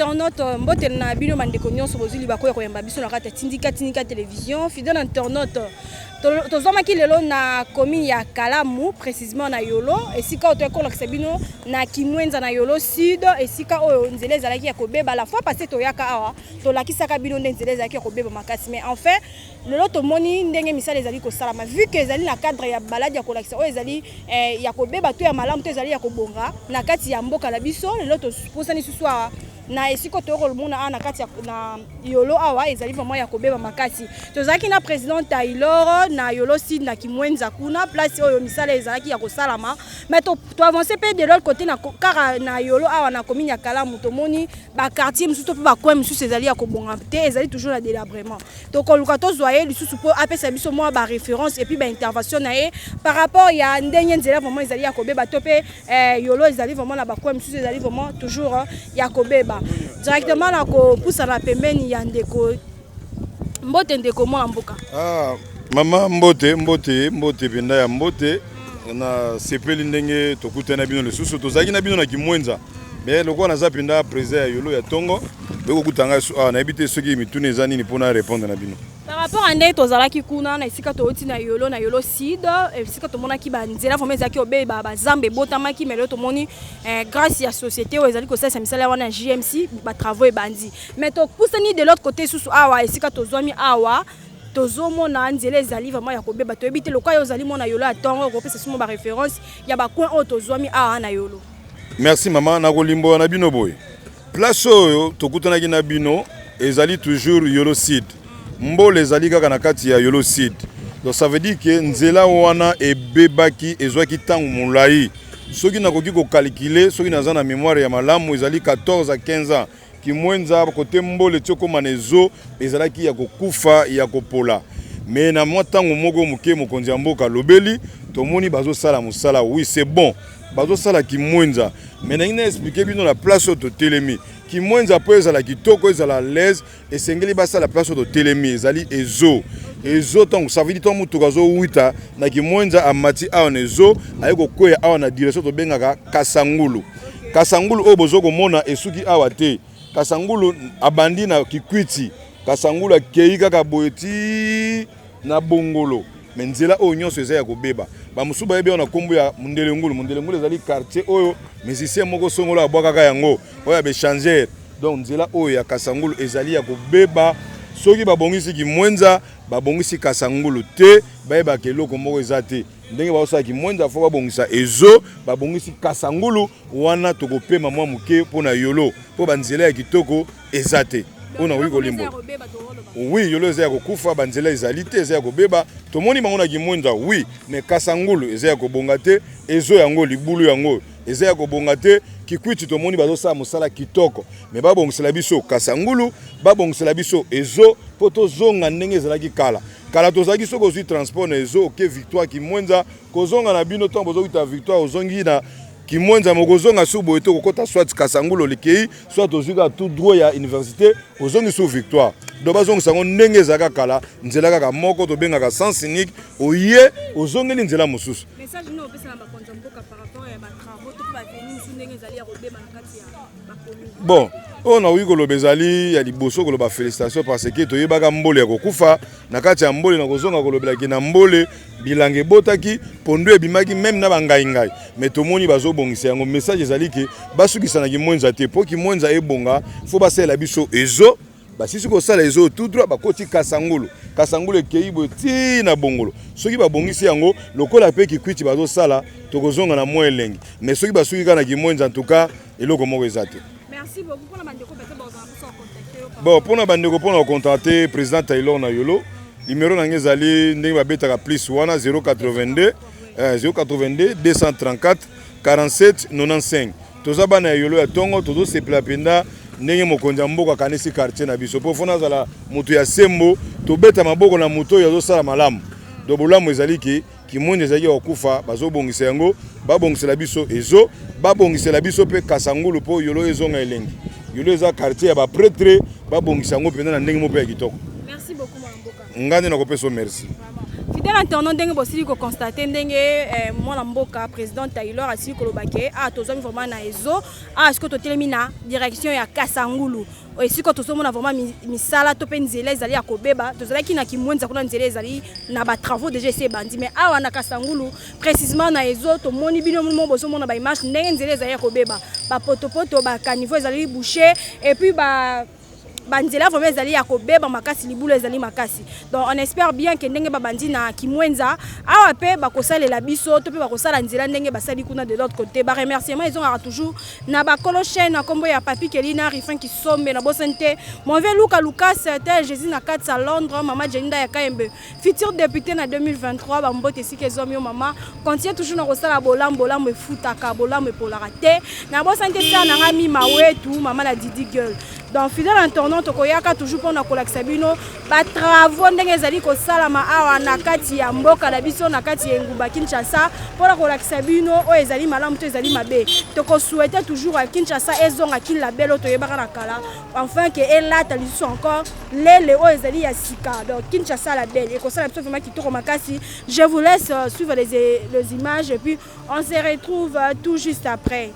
internaute mbote na bino mandeko nyonso bozuli bakoya koyamba biso na kata tindika télévision fidèle internaute tozomaki lelo na commune ya Kalamu précisément na Yolo esika otokolakisa bino na Kimwenza na Yolo Sud esika oyo nzela ezalaki ya kobeba la fois passé toyaka awa tolakisaka bino nzela ezalaki ya kobeba makasi mais en fait lelo tomoni ndenge misala ezali kosalama vu que ezali na cadre ya balade ya kolakisa oyo ezali ya kobeba to ya malamu to ezali ya kobonga na kati ya mboka na biso lelo tosposani susu awa na esiko toko mona na kati na Yolo awa ezali vraiment ya kobeba makasi tozaki na président Taylor na Yolo Sud na Kimwenza kuna place oyo misala ezalaki ya kosalama mais to avancer pe de l'autre côté na kara na Yolo awa na commune ya Kalamu tomoni ba quartier mususu pe ba coin mususu ezali ya kobonga te ezali toujours na délabrement to koluka to zoyer lisusu po apesa biso mo ba référence et puis ba intervention na e par rapport ya ndenge nzela vraiment ezali ya kobeba to pe Yolo ezali vraiment na ba coin mususu ezali vraiment toujours ya kobeba directement na ko poussa na pembeni ya ndeko mbote ndeko mwa mboka mama mbote penda ya mbote na sepeli ndenge tokutana bino lisusu tozaki na bino na Kimwenza mais lokwa na zapinda président ya Yolo ya Tongo beko kutanga na ebite soki mitune ezani ni pona répondre na bino par rapport à ndenge tozalaki kuna na esika tooti na Yolo Sud esika tomonaki ba nzela vraiment ezaki obeba ba zambe botamaki mais lelo tomoni grâce à société oyo ezali kosalisa misala wana JMC ba travaux ebandi mais to poussani de l'autre côté susu awa esika tozwami awa tozomona nzela ezali vraiment ya kobeba to ebite lokwa yo ezali mona Yolo ya Tongo kopesa sumo ba référence ya ba coin oyo tozwami awa na Yolo. Merci maman na kolimbo na bino boy place oyo tokutanaki na bino ezali toujours Yolo Sud mbole ezali kaka na kati ya Yolo Sud donc ça veut dire que nzela wana ebebaki ezwaki tangu molai soki nakoki ko calculer soki naza na mémoire ya malamu ezali 14 à 15 ans Kimwenza côté mbole tioko manezo ezalaki ya kokufa ya kopola mais na mwa tangu moko moke mokonzi ya mboka lobeli tomoni bazo sala musala oui c'est bon bazo sala Kimwenza mais na ina expliquer bino la place au telemi Kimwenza po ezala kitoko ezala l'aise et sengeli basa la place au telemi ezali ezo tant ça veut dire to mutu kazo wita na Kimwenza amati awa nezo ayeko koya awa na direction to bengaka Kasangulu o bozoko mona esuki awa te Kasangulu abandi na Kikwiti Kasangulu akei kaka boeti na Bongolo menzela oyo nyonso eza ya kobeba ba musuba yebe na kombo ya Mundelengulu ezali quartier oyo musicien moko songolo abwaka yango oyo abe changer donc nzela oyo ya Kasangulu ezali ya kobeba soki babongisi Kimwenza babongisi Kasangulu te bayeba keloko moko ezate ndenge baosala Kimwenza fo babongisa ezo babongisi Kasangulu wana tokopema mwa muke pona Yolo po banzela ya kitoko ezate ona wiko limbo oui Yolo eza ya kokufa banzela ezali te eza ya kobeba tomoni bango na Kimwenza oui mais Kasangulu eza ya kobonga te ezo yango libulu yango eza ya kobonga te Kikwiti tomoni bazosala mosala kitoko mais babongisela biso Kasangulu babongisela biso ezo po tozonga ndenge ezalaki kala tozalaki soko ozwi transport na ezo oke Victoire Kimwenza kozonga na bino ntango bozokuta Victoire ozongi na Kimwenza mokozonga su boye to kokota soit Kasangulu likei soit ozwika tout droit ya université ozongi su Victoire do bazongisa ngo ndenge ezalaka kala nzela kaka moko to bengaka sens unique oye ozongeli nzela mosusu message no pesa na bakonza mboka par rapport ya ba travaux to ba venu su ndenge ezali ya kobeba na kati ya ba commune bon on a eu koloba ezali ya liboso koloba félicitations parce que toyebaka mbole ya kokufa na kati ya mbole na kozonga kolobelaki na mbole bilange botaki pondu ebimaki même na bangai mais tomoni bazobongisa yango message ezali ke basukisa na Kimwenza te po Kimwenza ebonga fo basela biso ezo basisi ko sala ezo tout droit bakoti Kasangulu ekei boti na Bongolo soki babongisi yango lokola pe Kikwiti bazosala tokozonga na mwa elengi mais soki basuki kana Kimwenza en tout cas eloko moko ezate. Merci beaucoup pour la bandeko peut-être contacter bon pour na bandeko pour contacter président Taylor na Yolo numéro na ngezali ndenge babetaka plus wana 082 234 47 95 tozaba na Yolo ya Tongo tozo sepela penda ndenge mokonzi mboka kanisi quartier na biso po fona zala mutu ya sembo tobeta maboko na muto yazo sala malamu do bolamu ezali ki Kimwenza ezali okufa bazobongisa yango babongisela biso ezo babongisela biso pe Kasangulu po Yolo ezonga elengi Yolo eza quartier ya ba prêtre babongisa yango penda na ndenge mo pe ya kitoko. Merci beaucoup Mboka ngane na kopesa merci. fidèle internaute ndenge bosili ko constater ndenge mwana mboka président Taylor asili kolobake tozami vraiment na ezo ce que totelemi na direction ya Kasangulu esiko tozomona vraiment misala to pe nzela ezali ya kobeba tozalaki na kimwenza kuna nzela ezali na ba travaux déjà ese bandi mais awa na Kasangulu précisément na ezo tomoni bino mo bozomona ba image ndenge nzela ezali ya kobeba ba potopoto ba caniveau ezali bouché et puis banzela vraiment ezali ya kobeba makasi libulu ezali makasi donc on espère bien que ndenge babandi na kimwenza awa pe bakosalela biso to pe bakosala nzela ndenge basali kuna de l'autre côté ba remerciement ils ont toujours na ba kolo chaîne na kombo ya Papi Kelina Rifin qui sombe na bosante mon vieux Lucas tel Jésus na 4 à Londres maman Jenda ya Kaembe futur député na 2023 ba mbote sike zomi maman continue toujours na kosala bolambo efutaka bolambo pour la rater na bosante ça na ngami mawetu maman la Didi girl donc fidèle internaute tokoyaka toujours pona kolakisa bino ba travaux ndenge ezali kosalama awa na kati ya mboka na biso na kati ya Nguba Kinshasa pona kolakisa bino o ezali malamu to ezali mabe toko souhaiter toujours à Kinshasa ezonga kila belo to yebaka na kala enfin que elata lisu encore lele o ezali ya sika donc Kinshasa la belle et kosala biso vraiment kitoko makasi. Je vous laisse suivre les images et puis on se retrouve tout juste après.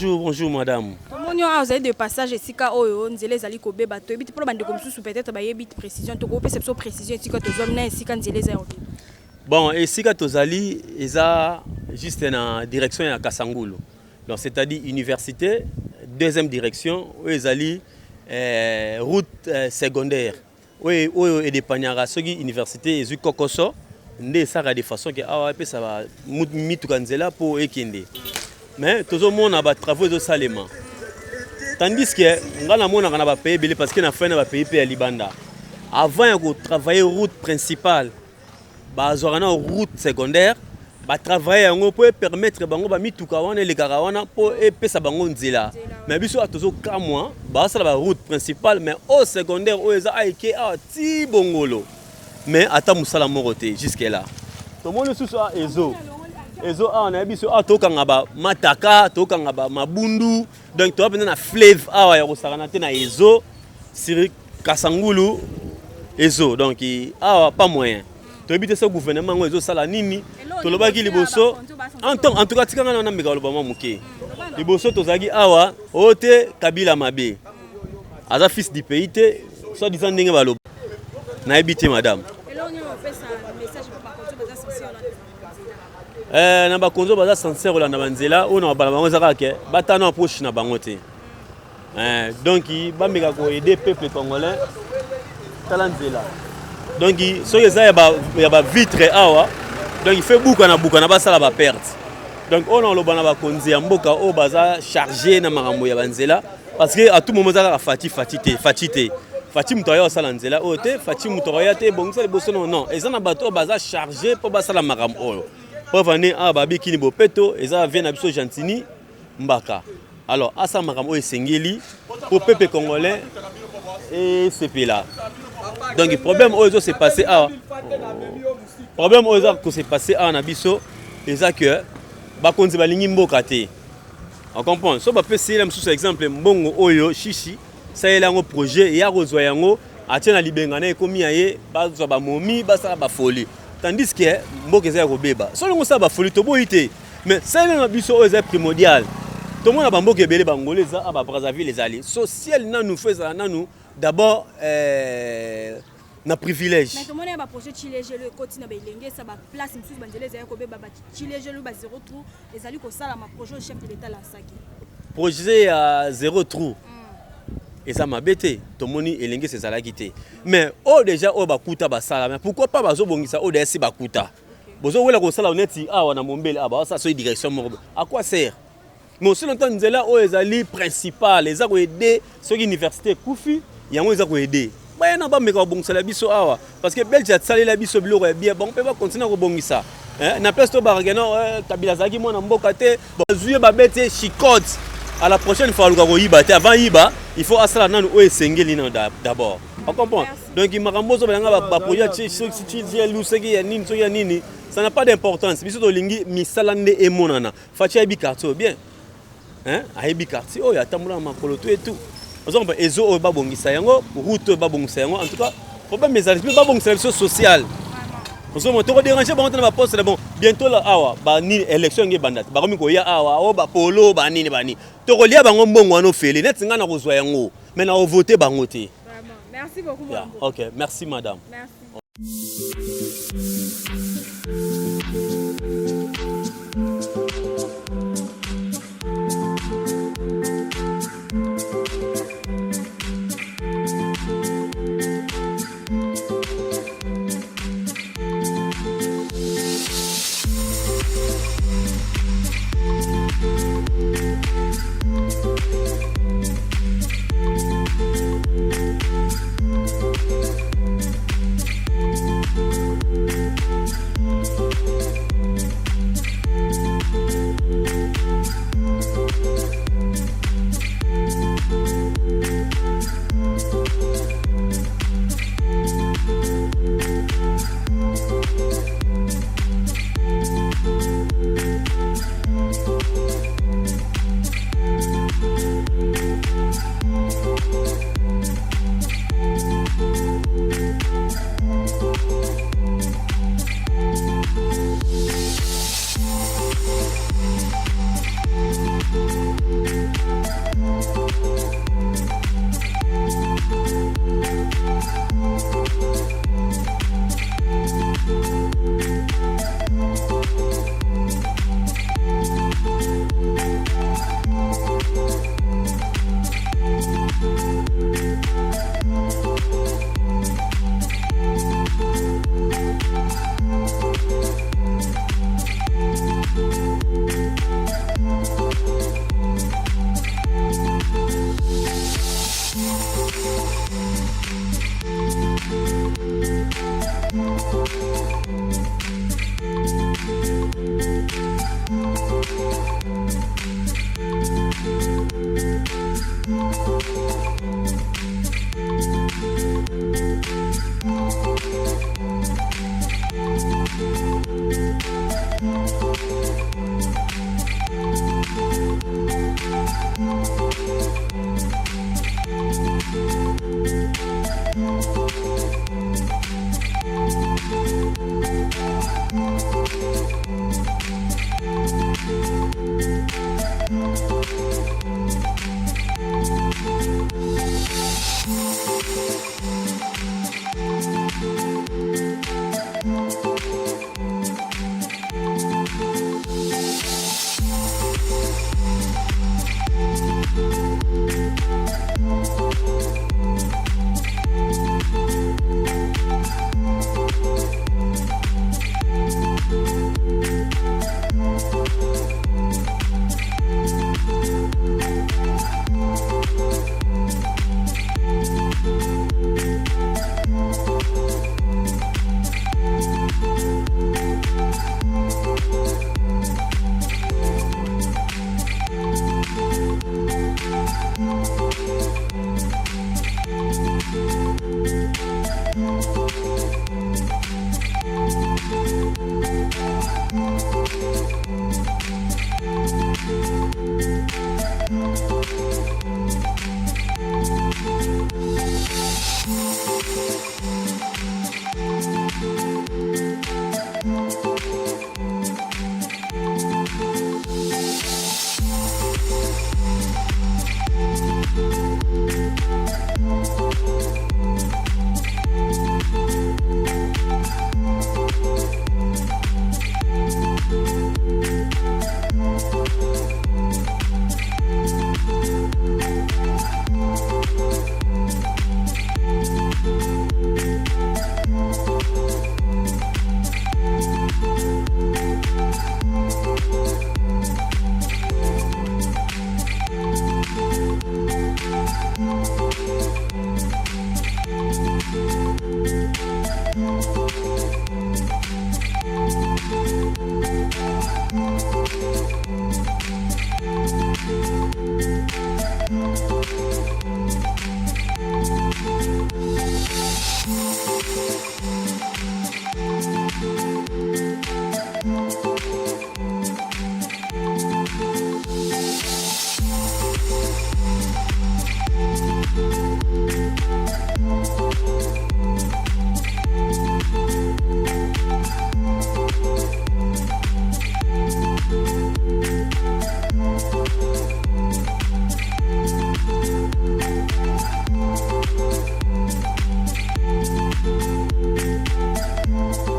bonjour madame. Comment vous avez de passage ici quand on zélé zali ko beba to ebiti pour bande comme sous peut-être ba yebit précision to ko perception précision ici quand to zom na ici quand zélé za. Bon, ici quand tozali eza juste na direction ya Kasangulu. Donc c'est-à-dire université, deuxième direction où ezali route secondaire. Oui, et des panyara soki université ezu kokoso ndé ça de façon que ah pe ça va mitu kanzela pour ekende. Mais toujours monde a ba travaux de salema. Tandis que ngana mona kana ba payer belé parce que na fin na ba payer pe ya libanda. Avant ya ko travailler route principale, ba zorana route secondaire, ba travailler yango pour permettre bango ba mituka wana le karawana pour epesa bango nzela. Mais biso atozo ka moi, ba ça la route principale mais au secondaire o eza aike a ti bongolo. Mais ata musala moroté jusque là. Tout le monde sous ça ezo a na biso a to kanga ba mataka to kanga ba mabundu donc to apena na fleuve awa ya kosakana te na ezo sur Kasangulu ezo donc awa pas moyen to ebite ce gouvernement ngo ezo sala nini to lobaki liboso en tout cas tikanga na mbeka loba muke liboso to zagi awa ote Kabila mabe aza fils du pays te soit disant ndenge baloba na ebite madame na bakonzo baza sincère la na banzela on na bala bango zaka ke batana approche na bango te donc ba meka ko aider peuple congolais talanzela donc so yeza ya ba vitre awa donc il fait buka na basala ba perte donc on lo bana ba konzi ya mboka o baza chargé na makambo ya banzela parce que à tout moment zaka Fati mutoya sala nzela o te Fati mutoya te bongisa liboso non ezana bato baza chargé pour basala makambo oyo. Pour venir à Babi Kinibo Peto, et ça vient à Biso Gentini, Mbaka. Alors, à ça, Maramo et Sengeli, pour peuple congolais, et c'est là. Donc, le problème, c'est passé à. Problème, c'est passé à Nabiso, et ça que, Bakonzi Balingi Mboka te. On comprend. So, peut essayer sous exemple, Mbongo Oyo, Chichi, ça y est là, un projet, et à Rozoyango, à Tiana Libengane, et comme il y a, ba momi, ça ba folie. Tandis que mboka eza robeba solo ngosa ba folie to boité mais ça na biso est primordial tout le monde ba mboka ebele bangolais za ba Brazzaville les alliés social na nous fait ça na nous d'abord na privilège mais tout le monde ba projet chilege le côté na belenge ça ba place msusu bandeleza ya ko beba ba chilege le ba zéro trou les alliés ko sala ma projet chef de l'état la saki projet à zéro trou. Et ça m'a bêté, tout le monde est c'est ça là quitté. Mais déjà au bakuta basala, mais pourquoi pas bazo bongisa au desi bakuta. Bozo wela ko sala oneti ah wana mombele ah ba ça c'est direction morbe. À quoi sert? Mais aussi longtemps nzela o ezali principal, les a ko aider ceux université Koufi, yango eza ko aider. Ba na ba meka bongisa la biso awa parce que Belgique sali la biso biloko bien bon peut pas continuer ko bongisa. Hein na place to baragano Kabila zaki mona mboka te, bazuye ba bete chikote. À la prochaine fois, avant Iba, il faut asala nanu o esengeli d'abord. On comprend. Donc il m'a rambozo ba projet ça n'a pas d'importance. Biso to lingi misalande e monana. Fachi abi quartier bien. Hein? Abi quartier oh ya tamula makolo tout et tout. Ozomba ezo o ba bongisa yango, route ba bongisa yango. En tout cas, problème mes amis ba bongisa social. Parce que on déranger ba na poste bon bientôt là awa ba ni élection ngi bandat ba komi ko ya awa o ba polo ba nini bani to ko lia bango mbongo ano feli net nga na kozwa yango mais na o voter bango te. Vraiment merci beaucoup yeah. OK merci madame. Merci.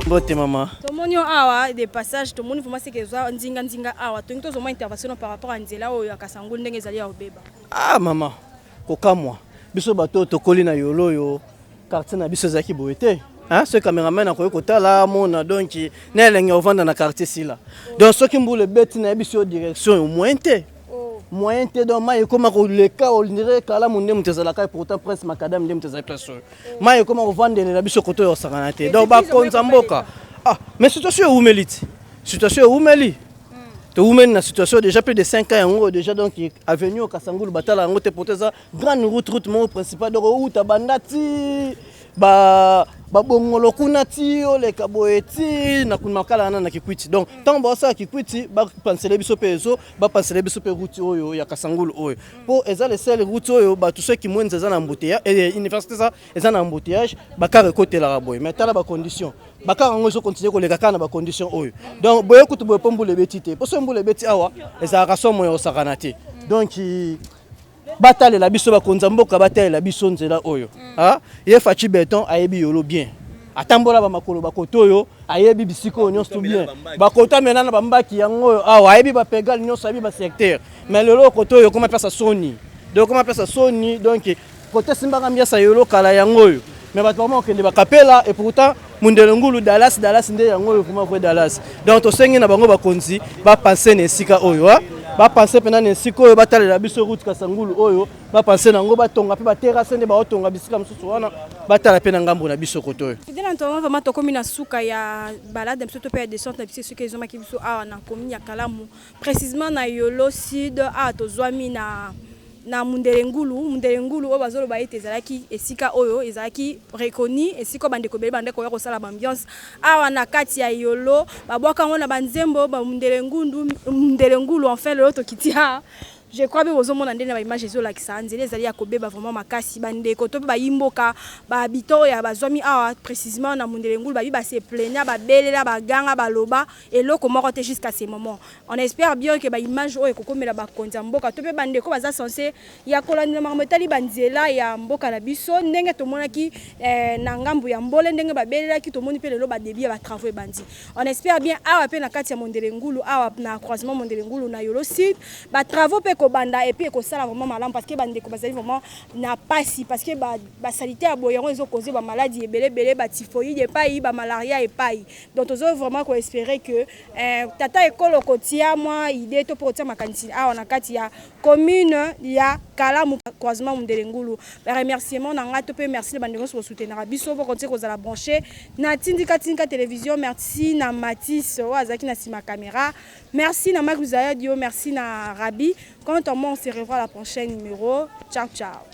Bote maman. Tomonio awa des passages tomoni vraiment c'est que ça nzinga awa to ngito zoma intervention par rapport à nzela oyo ya Kasangulu ndenge ezali ya obeba. Ah maman. Kokamwa. Biso bato tokoli na yolo yo quartier na biso zaki boete. Hein, ce caméraman akoyo kotala mona donc na elengi ovanda na quartier sila. Donc ce qui mboule beti na biso direction au moyen te donc maye koma ko leka o ndire kala munde mutezala kai pourtant presse makadam ndem mutezala place. Maye koma ko vandele na biso koto yo sakana te. Donc ba konza mboka. Ah, mais situation où meliti. Situation où meli. To women na situation déjà plus de 5 ans en déjà donc avenue au Kasangulu batala ngote poteza grande route mon principal de route bandati ba bongolo kunati ole kaboeti na kumakala na kikwiti donc tant ba ça kikwiti ba penser biso peso ba penser biso pe route oyo ya Kasangulu oyo pour eza les seules routes oyo ba tous ceux qui mwenza za na embouteillage et université ça eza na embouteillage ba ka côté la boy mais tala ba condition ba ka ngo so continuer ko leka kana ba condition oyo donc boye kutu boye pombule betite pour so mbule beti awa eza ka somo yo sakanate donc batale la biso ba konza mboka batale la biso nzela oyo ah ye fachi beton ayebi yolo bien atambola ba makolo ba kotoyo ayebi bisiko nyonso bien ba kota menana ba mbaki yango awa ayebi ba pegal nyonso ayebi ba secteur mais lelo kotoyo comment pesa soni donc comment pesa soni donc côté simbaka mbiasa yolo kala yango yo mais ba vraiment okende ba kapela et pourtant Mundele Ngulu Dallas nde yango yo kuma ko Dallas donc to sengi na bango ba konzi ba penser na sika oyo ba penser pena na sika oyo batalela biso route Kasangulu oyo ba penser nango batonga pe ba terrasse nde ba otonga bisika msusu wana batala pena ngambo na biso koto oyo Fidèle Antoine vraiment to komi na suka ya balade mso to pe descente na biso suka ezoma ki biso awa na komi ya Kalamu précisément na Yolo Sud a to zwami na Mundele Ngulu o bazolo ba ete ezalaki esika oyo ezalaki reconnu esika bandeko bele bandeko ya kosala ambiance awa na kati ya Yolo babwaka ngona banzembo ba Mundele Ngulu enfin lelo to kitia je crois que vous avez une image de la Ksanze, les alliés à Kobe, vraiment makasi, bande, koto, ba imboka, ba habito, ya ba zomi, précisément, na mundelengul, ba se plaignent, ba belle, ba ganga, ba loba, et l'eau comment roter jusqu'à ces moments. On espère bien que ba image, oh, et koko, mais la ba konzamboka, tope bande, ko baza censé, ya kolani marmetali banzela, ya mboka na biso, ndenge to mona ki, nangambu ya mbole, ndenge ba belle, ki to moni pe le lo ba débit, ba travaux bandi. On espère bien, awa pe na kati ya mundelengulu, awa na croisement mundelengulu na yolo site, ba travaux pe banda et puis que ça vraiment malade parce que bande ko bazali vraiment n'a pas si parce que ba salité à boyeron ils ont causé ba maladie et belé ba typhoïde et pas ba malaria et pas donc on vraiment ko espérer que tata école kotia moi idée to pour tia makanisi ah on a kati ya commune ya Kalamu croisement Mundelengulu remerciement na ngato pe merci les bande ko soutenir biso pour continuer ko za brancher na tindika télévision merci na Mathis Wazaki na sima caméra merci na Maguzaya Dio merci na Rabi. Quant à moi, on se revoit la prochaine numéro. Ciao, ciao.